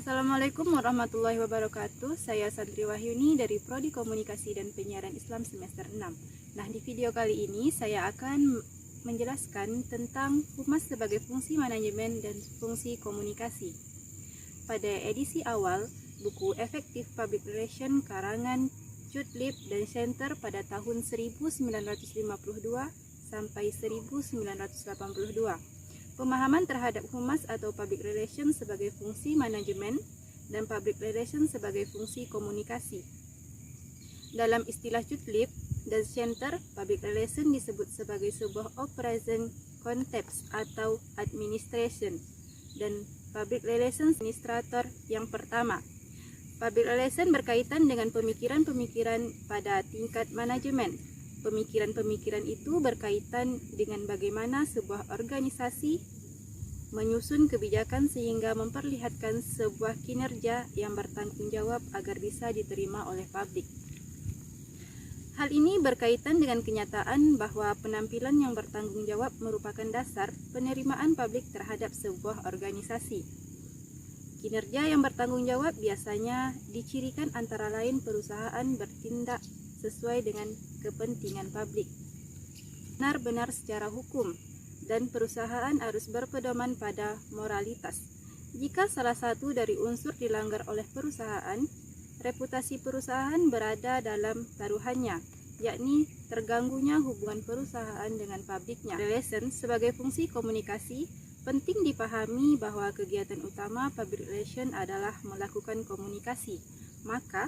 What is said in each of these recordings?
Assalamualaikum warahmatullahi wabarakatuh. Saya Sandri Wahyuni dari Prodi Komunikasi dan Penyiaran Islam semester 6. Nah, di video kali ini saya akan menjelaskan tentang humas sebagai fungsi manajemen dan fungsi komunikasi. Pada edisi awal, buku Effective Public Relation karangan Cutlip dan Center pada tahun 1952 sampai 1982. Pemahaman terhadap humas atau public relation sebagai fungsi manajemen dan public relation sebagai fungsi komunikasi. Dalam istilah Cutlip dan Center, public relation disebut sebagai sebuah operation context atau administration, dan public relations administrator yang pertama. Public relation berkaitan dengan pemikiran-pemikiran pada tingkat manajemen. Pemikiran-pemikiran itu berkaitan dengan bagaimana sebuah organisasi menyusun kebijakan sehingga memperlihatkan sebuah kinerja yang bertanggung jawab agar bisa diterima oleh publik. Hal ini berkaitan dengan kenyataan bahwa penampilan yang bertanggung jawab merupakan dasar penerimaan publik terhadap sebuah organisasi. Kinerja yang bertanggung jawab biasanya dicirikan antara lain perusahaan bertindak sesuai dengan kepentingan publik, benar-benar secara hukum, dan perusahaan harus berpedoman pada moralitas. Jika salah satu dari unsur dilanggar oleh perusahaan, reputasi perusahaan berada dalam taruhannya, yakni terganggunya hubungan perusahaan dengan publiknya. Relation sebagai fungsi komunikasi, penting dipahami bahwa kegiatan utama public relation adalah melakukan komunikasi. Maka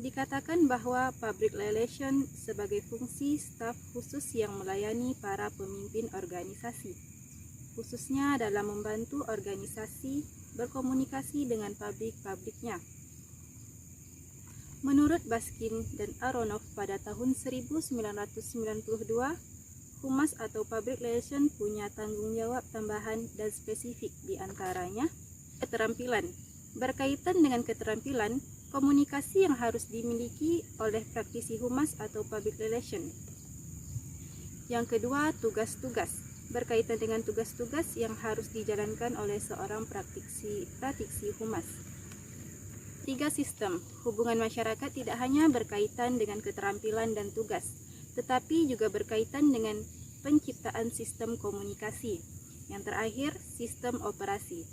dikatakan bahwa public relation sebagai fungsi staf khusus yang melayani para pemimpin organisasi, khususnya dalam membantu organisasi berkomunikasi dengan publiknya. Menurut Baskin dan Aronoff pada tahun 1992, humas atau public relation punya tanggung jawab tambahan dan spesifik, diantaranya keterampilan. Berkaitan dengan keterampilan, komunikasi yang harus dimiliki oleh praktisi humas atau public relation. Yang kedua, tugas-tugas. Berkaitan dengan tugas-tugas yang harus dijalankan oleh seorang praktisi humas. 3. Sistem. Hubungan masyarakat tidak hanya berkaitan dengan keterampilan dan tugas, tetapi juga berkaitan dengan penciptaan sistem komunikasi. Yang terakhir, sistem operasi.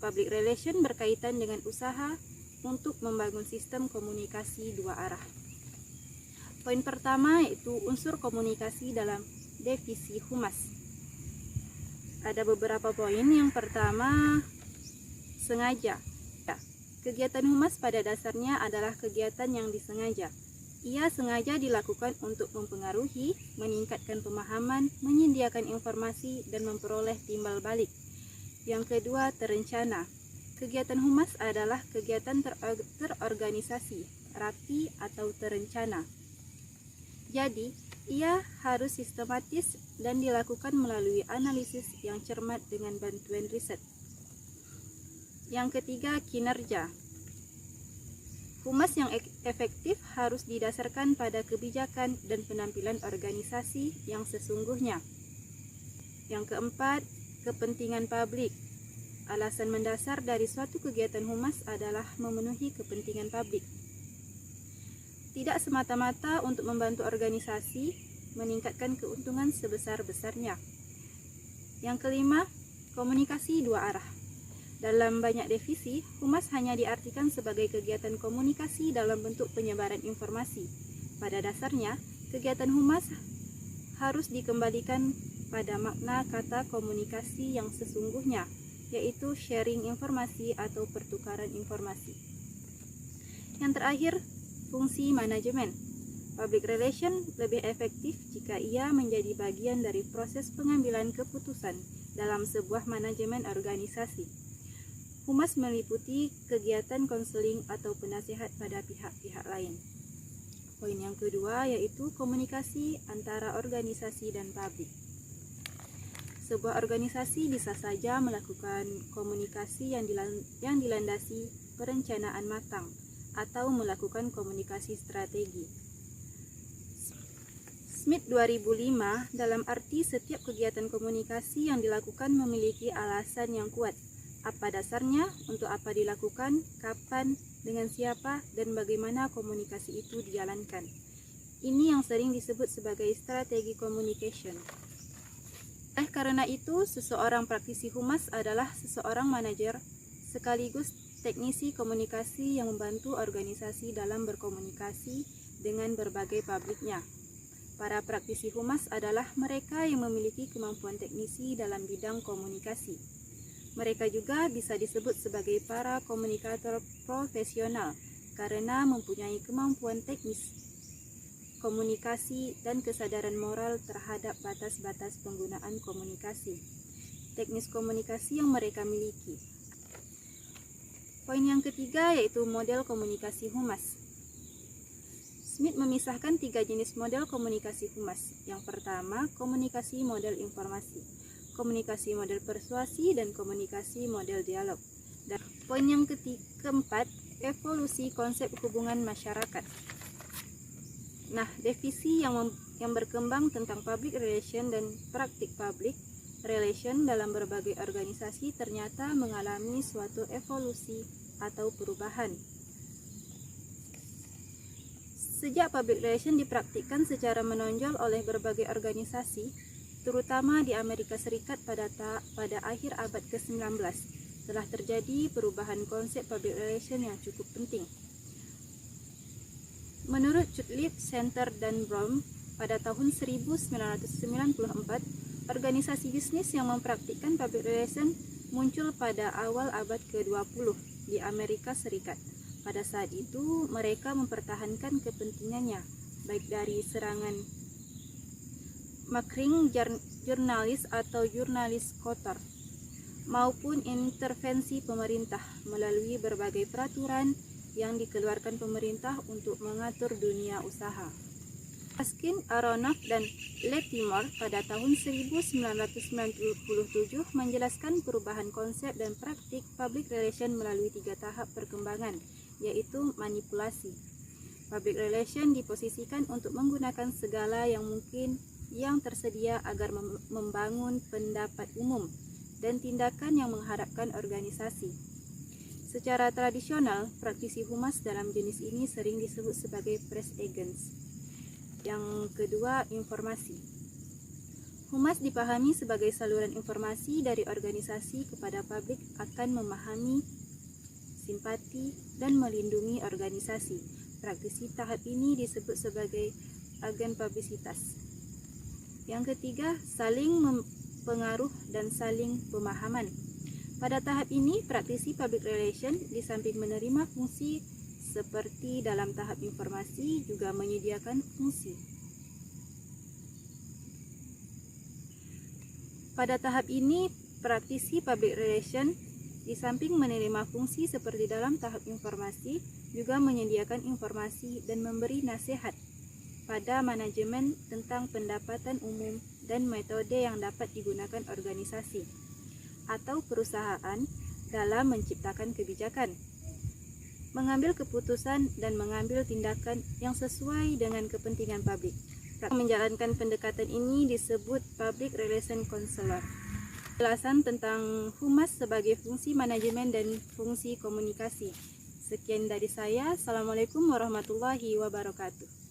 Public relation berkaitan dengan usaha untuk membangun sistem komunikasi dua arah. Poin pertama yaitu unsur komunikasi dalam divisi humas. Ada beberapa poin. Yang pertama, sengaja. Kegiatan humas pada dasarnya adalah kegiatan yang disengaja. Ia sengaja dilakukan untuk mempengaruhi, meningkatkan pemahaman, menyediakan informasi, dan memperoleh timbal balik. Yang kedua, terencana. Kegiatan humas adalah kegiatan terorganisasi, rapi atau terencana. Jadi, ia harus sistematis dan dilakukan melalui analisis yang cermat dengan bantuan riset. Yang ketiga, kinerja. Humas yang efektif harus didasarkan pada kebijakan dan penampilan organisasi yang sesungguhnya. Yang keempat, kepentingan publik. Alasan mendasar dari suatu kegiatan humas adalah memenuhi kepentingan publik. Tidak semata-mata untuk membantu organisasi meningkatkan keuntungan sebesar-besarnya. Yang kelima, komunikasi dua arah. Dalam banyak divisi, humas hanya diartikan sebagai kegiatan komunikasi dalam bentuk penyebaran informasi. Pada dasarnya, kegiatan humas harus dikembalikan pada makna kata komunikasi yang sesungguhnya, yaitu sharing informasi atau pertukaran informasi. Yang terakhir, fungsi manajemen. Public relation lebih efektif jika ia menjadi bagian dari proses pengambilan keputusan dalam sebuah manajemen organisasi. Humas meliputi kegiatan konseling atau penasehat pada pihak-pihak lain. Poin yang kedua yaitu komunikasi antara organisasi dan publik. Sebuah organisasi bisa saja melakukan komunikasi yang dilandasi perencanaan matang atau melakukan komunikasi strategi. Smith 2005 dalam arti setiap kegiatan komunikasi yang dilakukan memiliki alasan yang kuat. apa dasarnya, untuk apa dilakukan, kapan, dengan siapa, dan bagaimana komunikasi itu dijalankan. Ini yang sering disebut sebagai strategi communication. Karena itu, seseorang praktisi humas adalah seseorang manajer sekaligus teknisi komunikasi yang membantu organisasi dalam berkomunikasi dengan berbagai publiknya. Para praktisi humas adalah mereka yang memiliki kemampuan teknisi dalam bidang komunikasi. Mereka juga bisa disebut sebagai para komunikator profesional karena mempunyai kemampuan teknis komunikasi dan kesadaran moral terhadap batas-batas penggunaan komunikasi. Teknis komunikasi yang mereka miliki. Poin yang ketiga yaitu model komunikasi humas. Smith memisahkan 3 jenis model komunikasi humas. Yang pertama, komunikasi model informasi, komunikasi model persuasi, dan komunikasi model dialog. Dan poin yang keempat, evolusi konsep hubungan masyarakat. Nah, definisi yang berkembang tentang public relation dan praktik public relation dalam berbagai organisasi ternyata mengalami suatu evolusi atau perubahan. Sejak public relation dipraktikkan secara menonjol oleh berbagai organisasi, terutama di Amerika Serikat pada akhir abad ke-19, telah terjadi perubahan konsep public relation yang cukup penting. Menurut Chudleigh, Center, dan Brown, pada tahun 1994, organisasi bisnis yang mempraktikkan public relation muncul pada awal abad ke-20 di Amerika Serikat. Pada saat itu, mereka mempertahankan kepentingannya, baik dari serangan marketing jurnalis atau jurnalis kotor, maupun intervensi pemerintah melalui berbagai peraturan yang dikeluarkan pemerintah untuk mengatur dunia usaha. Askin, Aronoff, dan Latimore pada tahun 1997 menjelaskan perubahan konsep dan praktik public relation melalui 3 tahap perkembangan, yaitu manipulasi. Public relation diposisikan untuk menggunakan segala yang mungkin yang tersedia agar membangun pendapat umum dan tindakan yang mengharapkan organisasi. Secara tradisional, praktisi humas dalam jenis ini sering disebut sebagai press agents. Yang kedua, informasi. Humas dipahami sebagai saluran informasi dari organisasi kepada publik akan memahami, simpati, dan melindungi organisasi. Praktisi tahap ini disebut sebagai agen publisitas. Yang ketiga, saling pengaruh dan saling pemahaman. Pada tahap ini, praktisi public relation di samping menerima fungsi seperti dalam tahap informasi juga menyediakan fungsi. Pada tahap ini, praktisi public relation di samping menerima fungsi seperti dalam tahap informasi juga menyediakan informasi dan memberi nasihat pada manajemen tentang pendapatan umum dan metode yang dapat digunakan organisasi atau perusahaan dalam menciptakan kebijakan, mengambil keputusan, dan mengambil tindakan yang sesuai dengan kepentingan publik. Menjalankan pendekatan ini disebut public relation counselor. Penjelasan tentang humas sebagai fungsi manajemen dan fungsi komunikasi. Sekian dari saya. Assalamualaikum warahmatullahi wabarakatuh.